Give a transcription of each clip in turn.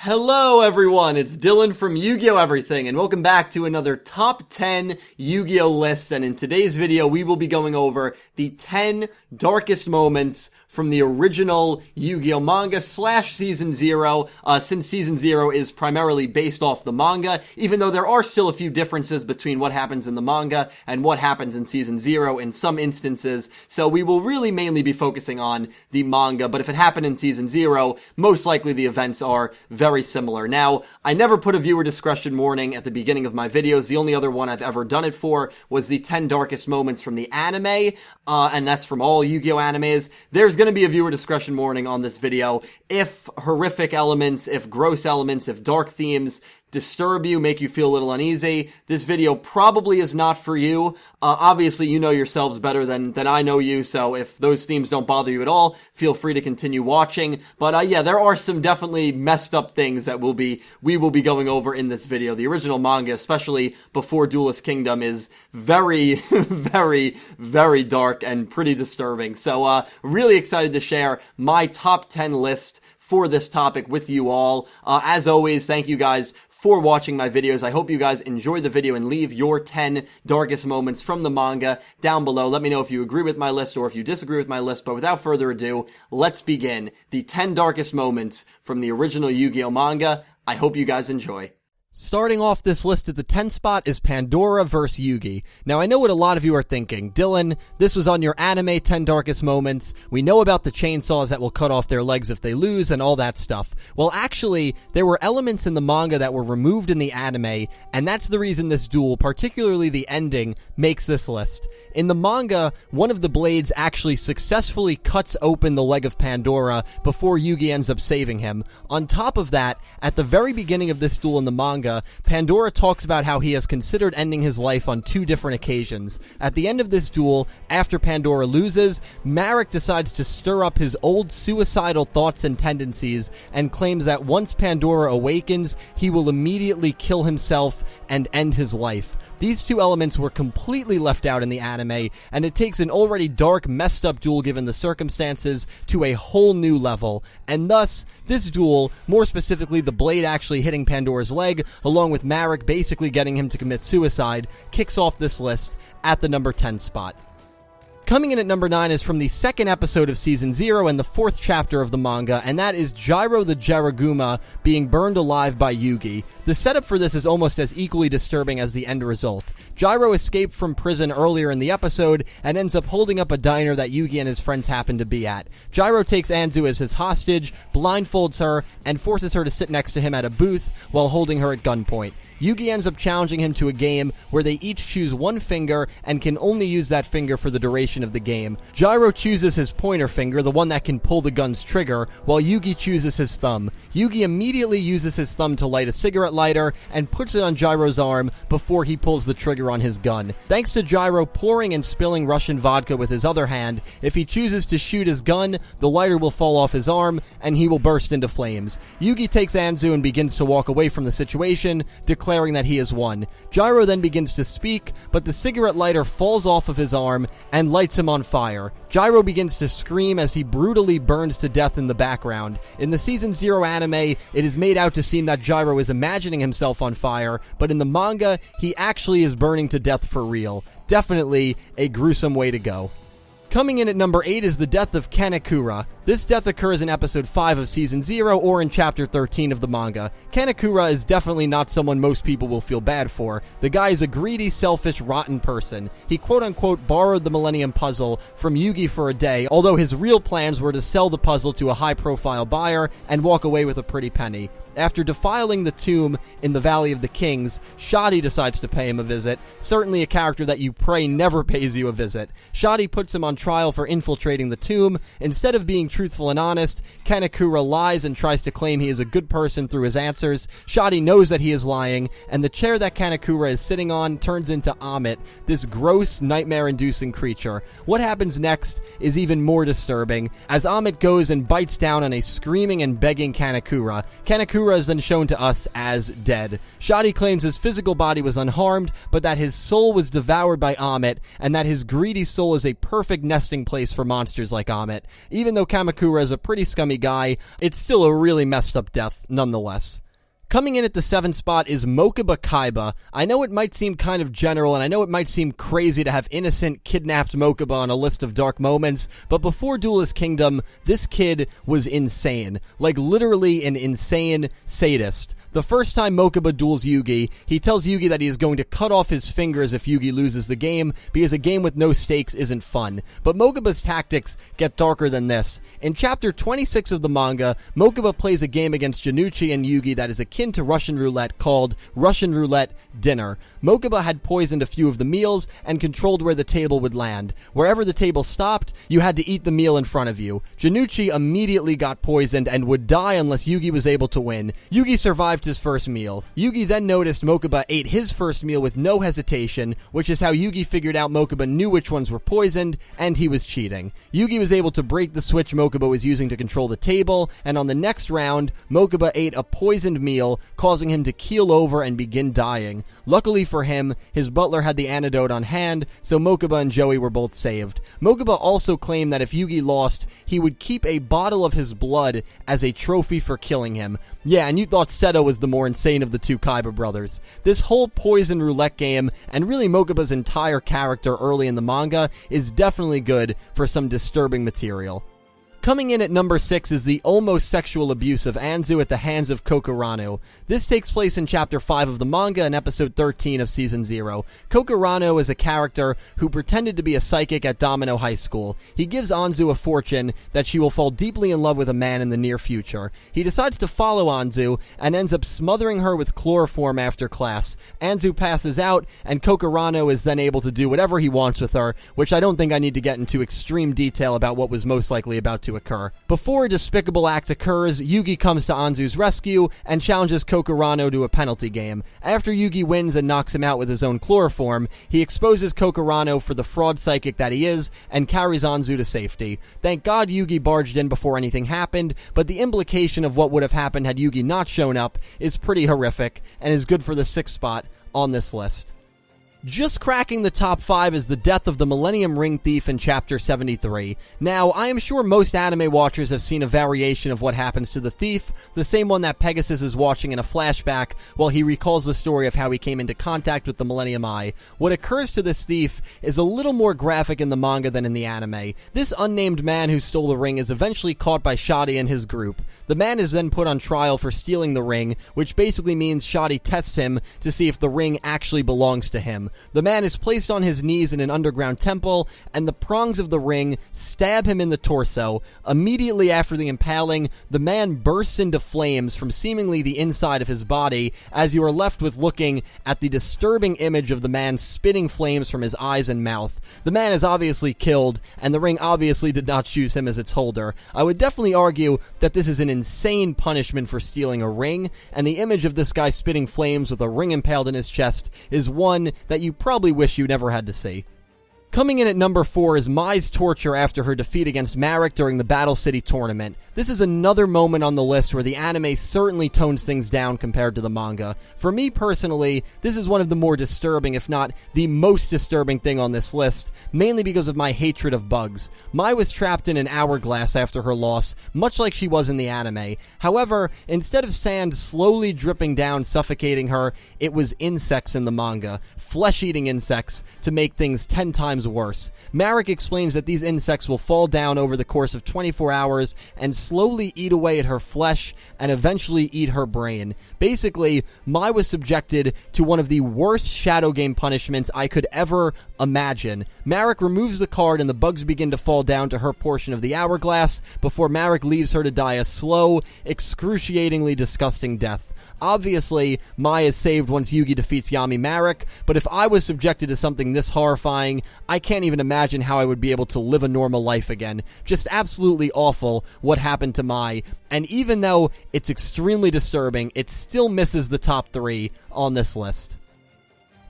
Hello everyone, it's Dylan from Yugioh Everything, and welcome back to another Top 10 Yu-Gi-Oh! List, and in today's video we will be going over the 10 darkest moments from the original Yu-Gi-Oh! Manga / Season 0, since Season 0 is primarily based off the manga, even though there are still a few differences between what happens in the manga and what happens in Season 0 in some instances, so we will really mainly be focusing on the manga, but if it happened in Season 0, most likely the events are very similar. Now, I never put a viewer discretion warning at the beginning of my videos. The only other one I've ever done it for was the 10 darkest moments from the anime, and that's from all Yu-Gi-Oh! Animes. There's going to be a viewer discretion warning on this video. If horrific elements, if gross elements, if dark themes disturb you, make you feel a little uneasy, this video probably is not for you. Obviously, you know yourselves better than I know you, so if those themes don't bother you at all, feel free to continue watching. But yeah, there are some definitely messed up things that we will be going over in this video. The original manga, especially before Duelist Kingdom, is very, very, very dark and pretty disturbing. So really excited to share my top 10 list for this topic with you all. As always, thank you guys for watching my videos. I hope you guys enjoyed the video and leave your 10 darkest moments from the manga down below. Let me know if you agree with my list or if you disagree with my list, but without further ado, let's begin the 10 darkest moments from the original Yu-Gi-Oh! Manga. I hope you guys enjoy. Starting off this list at the 10th spot is Pandora Vs Yugi. Now, I know what a lot of you are thinking. Dylan, this was on your anime 10 darkest moments. We know about the chainsaws that will cut off their legs if they lose and all that stuff. Well, actually, there were elements in the manga that were removed in the anime, and that's the reason this duel, particularly the ending, makes this list. In the manga, one of the blades actually successfully cuts open the leg of Pandora before Yugi ends up saving him. On top of that, at the very beginning of this duel in the manga, Pandora talks about how he has considered ending his life on 2 different occasions. At the end of this duel, after Pandora loses, Marek decides to stir up his old suicidal thoughts and tendencies and claims that once Pandora awakens, he will immediately kill himself and end his life. These 2 elements were completely left out in the anime, and it takes an already dark, messed up duel given the circumstances to a whole new level. And thus, this duel, more specifically the blade actually hitting Pandora's leg, along with Marek basically getting him to commit suicide, kicks off this list at the number 10 spot. Coming in at number 9 is from the 2nd episode of Season 0 and the 4th chapter of the manga, and that is Gyro the Jaraguma being burned alive by Yugi. The setup for this is almost as equally disturbing as the end result. Gyro escaped from prison earlier in the episode and ends up holding up a diner that Yugi and his friends happen to be at. Gyro takes Anzu as his hostage, blindfolds her, and forces her to sit next to him at a booth while holding her at gunpoint. Yugi ends up challenging him to a game where they each choose one finger and can only use that finger for the duration of the game. Gyro chooses his pointer finger, the one that can pull the gun's trigger, while Yugi chooses his thumb. Yugi immediately uses his thumb to light a cigarette lighter and puts it on Gyro's arm before he pulls the trigger on his gun. Thanks to Gyro pouring and spilling Russian vodka with his other hand, if he chooses to shoot his gun, the lighter will fall off his arm and he will burst into flames. Yugi takes Anzu and begins to walk away from the situation, declaring that he has won. Gyro then begins to speak, but the cigarette lighter falls off of his arm and lights him on fire. Gyro begins to scream as he brutally burns to death in the background. In the Season 0 anime, it is made out to seem that Gyro is imagining himself on fire, but in the manga, he actually is burning to death for real. Definitely a gruesome way to go. Coming in at number 8 is the death of Kanekura. This death occurs in episode 5 of Season 0 or in chapter 13 of the manga. Kanekura is definitely not someone most people will feel bad for. The guy is a greedy, selfish, rotten person. He quote-unquote borrowed the Millennium puzzle from Yugi for a day, although his real plans were to sell the puzzle to a high-profile buyer and walk away with a pretty penny. After defiling the tomb in the Valley of the Kings, Shadi decides to pay him a visit, certainly a character that you pray never pays you a visit. Shadi puts him on trial for infiltrating the tomb. Instead of being truthful and honest, Kanekura lies and tries to claim he is a good person through his answers. Shadi knows that he is lying, and the chair that Kanekura is sitting on turns into Amit, this gross, nightmare-inducing creature. What happens next is even more disturbing, as Amit goes and bites down on a screaming and begging Kanekura. Kanekura is then shown to us as dead. Shadi claims his physical body was unharmed, but that his soul was devoured by Amit, and that his greedy soul is a perfect nesting place for monsters like Amit. Even though Kamakura is a pretty scummy guy, it's still a really messed up death nonetheless. Coming in at the 7th spot is Mocha Bo. I know it might seem kind of general, and I know it might seem crazy to have innocent, kidnapped Mocha Bo on a list of dark moments, but before Duelist Kingdom, this kid was insane. Like, literally an insane sadist. The first time Mocha Bo duels Yugi, he tells Yugi that he is going to cut off his fingers if Yugi loses the game, because a game with no stakes isn't fun. But Mocha Bo's tactics get darker than this. In chapter 26 of the manga, Mocha Bo plays a game against Janucci and Yugi that is akin to Russian roulette called Russian Roulette Dinner. Mocha Bo had poisoned a few of the meals and controlled where the table would land. Wherever the table stopped, you had to eat the meal in front of you. Janucci immediately got poisoned and would die unless Yugi was able to win. Yugi survived his first meal. Yugi then noticed Mocha Bo ate his first meal with no hesitation, which is how Yugi figured out Mocha Bo knew which ones were poisoned, and he was cheating. Yugi was able to break the switch Mocha Bo was using to control the table, and on the next round, Mocha Bo ate a poisoned meal, causing him to keel over and begin dying. Luckily for him, his butler had the antidote on hand, so Mocha Bo and Joey were both saved. Mocha Bo also claimed that if Yugi lost, he would keep a bottle of his blood as a trophy for killing him. Yeah, and you thought Seto was the more insane of the two Kaiba brothers. This whole poison roulette game, and really Mocha Bo's entire character early in the manga, is definitely good for some disturbing material. Coming in at number 6 is the almost sexual abuse of Anzu at the hands of Carano. This takes place in chapter 5 of the manga and episode 13 of season 0. Carano is a character who pretended to be a psychic at Domino High School. He gives Anzu a fortune that she will fall deeply in love with a man in the near future. He decides to follow Anzu and ends up smothering her with chloroform after class. Anzu passes out, and Carano is then able to do whatever he wants with her, which I don't think I need to get into extreme detail about what was most likely about to occur. Before a despicable act occurs, Yugi comes to Anzu's rescue and challenges Carano to a penalty game. After Yugi wins and knocks him out with his own chloroform, he exposes Carano for the fraud psychic that he is and carries Anzu to safety. Thank God Yugi barged in before anything happened, but the implication of what would have happened had Yugi not shown up is pretty horrific and is good for the 6th spot on this list. Just cracking the top 5 is the death of the Millennium Ring Thief in Chapter 73. Now, I am sure most anime watchers have seen a variation of what happens to the thief, the same one that Pegasus is watching in a flashback while he recalls the story of how he came into contact with the Millennium Eye. What occurs to this thief is a little more graphic in the manga than in the anime. This unnamed man who stole the ring is eventually caught by Shadi and his group. The man is then put on trial for stealing the ring, which basically means Shadi tests him to see if the ring actually belongs to him. The man is placed on his knees in an underground temple, and the prongs of the ring stab him in the torso. Immediately after the impaling, the man bursts into flames from seemingly the inside of his body, as you are left with looking at the disturbing image of the man spitting flames from his eyes and mouth. The man is obviously killed, and the ring obviously did not choose him as its holder. I would definitely argue that this is an insane punishment for stealing a ring, and the image of this guy spitting flames with a ring impaled in his chest is one that you probably wish you never had to see. Coming in at number 4 is Mai's torture after her defeat against Marek during the Battle City tournament. This is another moment on the list where the anime certainly tones things down compared to the manga. For me personally, this is one of the more disturbing, if not the most disturbing thing on this list, mainly because of my hatred of bugs. Mai was trapped in an hourglass after her loss, much like she was in the anime. However, instead of sand slowly dripping down suffocating her, it was insects in the manga. Flesh-eating insects to make things 10 times worse. Marek explains that these insects will fall down over the course of 24 hours and slowly eat away at her flesh and eventually eat her brain. Basically, Mai was subjected to one of the worst Shadow Game punishments I could ever imagine. Marek removes the card and the bugs begin to fall down to her portion of the hourglass before Marek leaves her to die a slow, excruciatingly disgusting death. Obviously, Mai is saved once Yugi defeats Yami Marek, but if I was subjected to something this horrifying, I can't even imagine how I would be able to live a normal life again. Just absolutely awful what happened to Mai, and even though it's extremely disturbing, it still misses the top 3 on this list.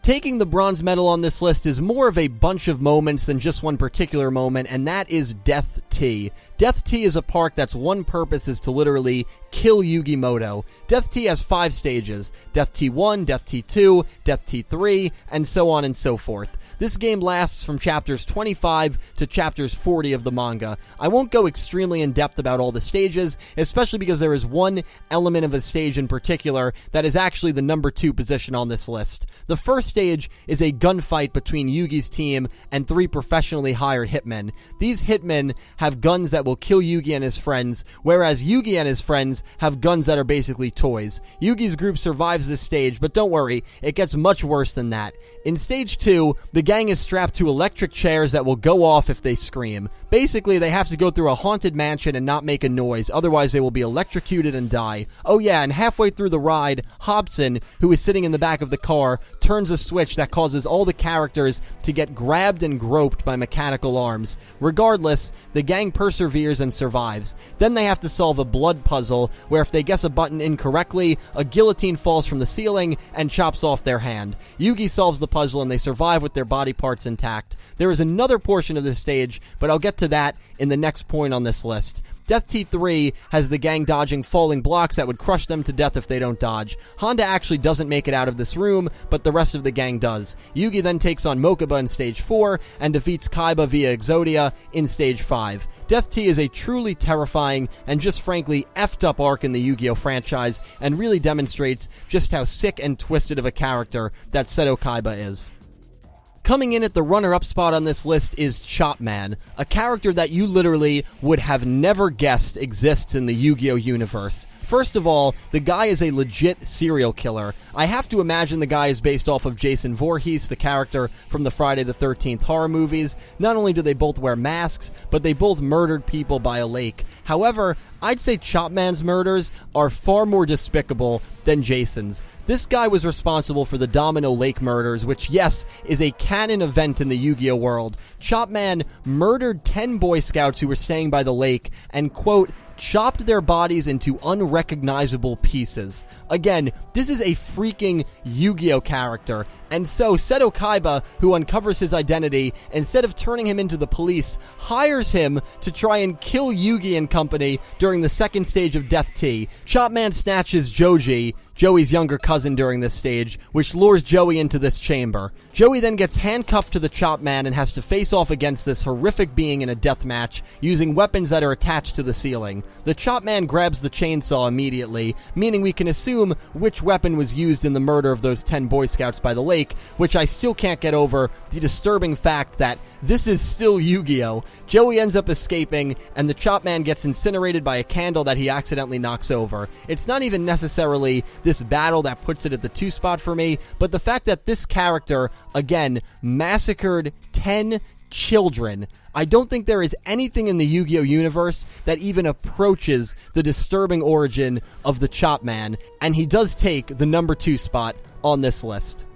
Taking the bronze medal on this list is more of a bunch of moments than just one particular moment, and that is Death Tea. Death Tea is a park that's one purpose is to literally kill Yugimoto. Death Tea has 5 stages: Death Tea 1, Death Tea 2, Death Tea 3, and so on and so forth. This game lasts from chapters 25 to chapters 40 of the manga. I won't go extremely in depth about all the stages, especially because there is one element of a stage in particular that is actually the number 2 position on this list. The first stage is a gunfight between Yugi's team and 3 professionally hired hitmen. These hitmen have guns that will kill Yugi and his friends, whereas Yugi and his friends have guns that are basically toys. Yugi's group survives this stage, but don't worry, it gets much worse than that. In stage 2, the gang is strapped to electric chairs that will go off if they scream. Basically, they have to go through a haunted mansion and not make a noise, otherwise they will be electrocuted and die. Oh yeah, and halfway through the ride, Hobson, who is sitting in the back of the car, turns a switch that causes all the characters to get grabbed and groped by mechanical arms. Regardless, the gang perseveres and survives. Then they have to solve a blood puzzle, where if they guess a button incorrectly, a guillotine falls from the ceiling and chops off their hand. Yugi solves the puzzle and they survive with their body parts intact. There is another portion of this stage, but I'll get to that in the next point on this list. Death Tea 3 has the gang dodging falling blocks that would crush them to death if they don't dodge. Honda actually doesn't make it out of this room, but the rest of the gang does. Yugi then takes on Mocha Bo in stage 4 and defeats Kaiba via Exodia in stage 5. Death Tea is a truly terrifying and just frankly effed up arc in the Yu-Gi-Oh franchise and really demonstrates just how sick and twisted of a character that Seto Kaiba is. Coming in at the runner-up spot on this list is Chopman, a character that you literally would have never guessed exists in the Yu-Gi-Oh universe. First of all, the guy is a legit serial killer. I have to imagine the guy is based off of Jason Voorhees, the character from the Friday the 13th horror movies. Not only do they both wear masks, but they both murdered people by a lake. However, I'd say Chopman's murders are far more despicable than Jason's. This guy was responsible for the Domino Lake murders, which, yes, is a canon event in the Yu-Gi-Oh world. Chopman murdered 10 Boy Scouts who were staying by the lake and, quote, chopped their bodies into unrecognizable pieces. Again, this is a freaking Yu-Gi-Oh character, and so Seto Kaiba, who uncovers his identity, instead of turning him into the police, hires him to try and kill Yugi and company during the second stage of Death Tea. Chopman snatches Joji, Joey's younger cousin, during this stage, which lures Joey into this chamber. Joey then gets handcuffed to the Chopman and has to face off against this horrific being in a death match using weapons that are attached to the ceiling. The Chopman grabs the chainsaw immediately, meaning we can assume which weapon was used in the murder of those 10 Boy Scouts by the lake, which I still can't get over the disturbing fact that this is still Yu-Gi-Oh! Joey ends up escaping, and the Chopman gets incinerated by a candle that he accidentally knocks over. It's not even necessarily this battle that puts it at the 2 spot for me, but the fact that this character, again, massacred 10 children. I don't think there is anything in the Yu-Gi-Oh universe that even approaches the disturbing origin of the Chopman, and he does take the number 2 spot on this list.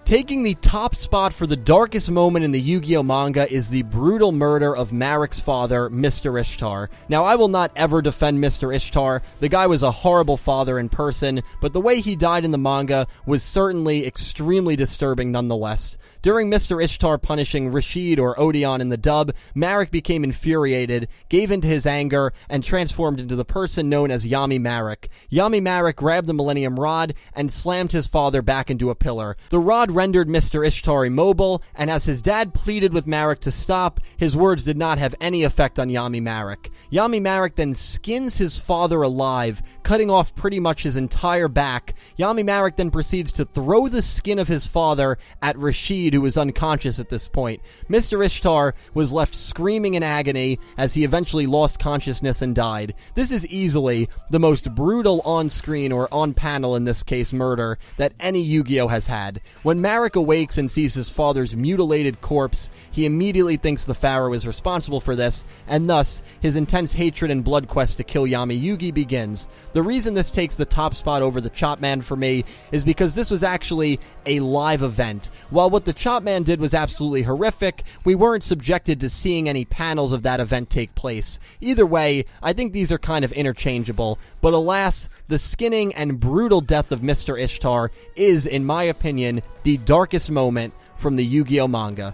Taking the top spot for the darkest moment in the Yu-Gi-Oh manga is the brutal murder of Marik's father, Mr. Ishtar. Now, I will not ever defend Mr. Ishtar. The guy was a horrible father in person, but the way he died in the manga was certainly extremely disturbing nonetheless. During Mr. Ishtar punishing Rashid or Odeon in the dub, Marik became infuriated, gave into his anger, and transformed into the person known as Yami Marik. Yami Marik grabbed the Millennium Rod and slammed his father back into a pillar. The rod rendered Mr. Ishtar immobile, and as his dad pleaded with Marik to stop, his words did not have any effect on Yami Marik. Yami Marik then skins his father alive, cutting off pretty much his entire back. Yami Marik then proceeds to throw the skin of his father at Rashid, who is unconscious at this point. Mr. Ishtar was left screaming in agony as he eventually lost consciousness and died. This is easily the most brutal on-screen or on-panel, in this case, murder that any Yu-Gi-Oh has had. When Marik awakes and sees his father's mutilated corpse, he immediately thinks the Pharaoh is responsible for this, and thus, his intense hatred and blood quest to kill Yami Yugi begins. The reason this takes the top spot over the Chopman for me is because this was actually a live event. While what the Chopman did was absolutely horrific, we weren't subjected to seeing any panels of that event take place. Either way, I think these are kind of interchangeable, but alas, the skinning and brutal death of Mr. Ishtar is, in my opinion, the darkest moment from the Yu-Gi-Oh manga.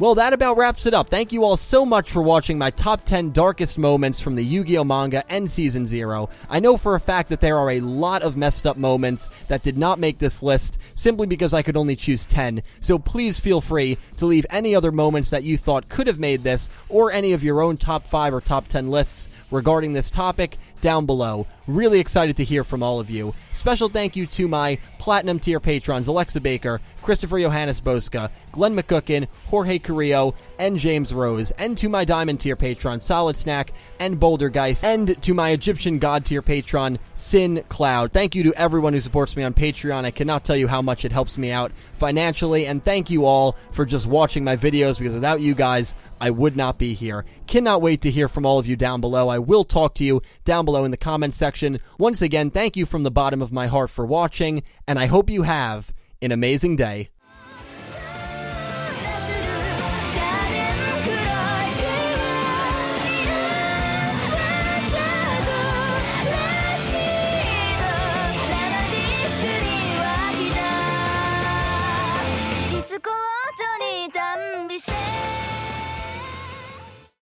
Well, that about wraps it up. Thank you all so much for watching my top 10 darkest moments from the Yu-Gi-Oh manga and Season 0. I know for a fact that there are a lot of messed up moments that did not make this list simply because I could only choose 10, so please feel free to leave any other moments that you thought could have made this or any of your own top 5 or top 10 lists regarding this topic down below. Really excited to hear from all of you. Special thank you to my Platinum tier patrons Alexa Baker, Christopher Johannes Bouska, Glen McGookin, Jorge Carrillo, and James Rose, and to my Diamond tier patron Soledsnak and bouldergeist, and to my Egyptian God tier patron Syn Cloud. Thank you to everyone who supports me on Patreon. I cannot tell you how much it helps me out financially, and thank you all for just watching my videos, because without you guys, I would not be here. Cannot wait to hear from all of you down below. I will talk to you down below in the comments section. Once again, thank you from the bottom of my heart for watching, and I hope you have an amazing day.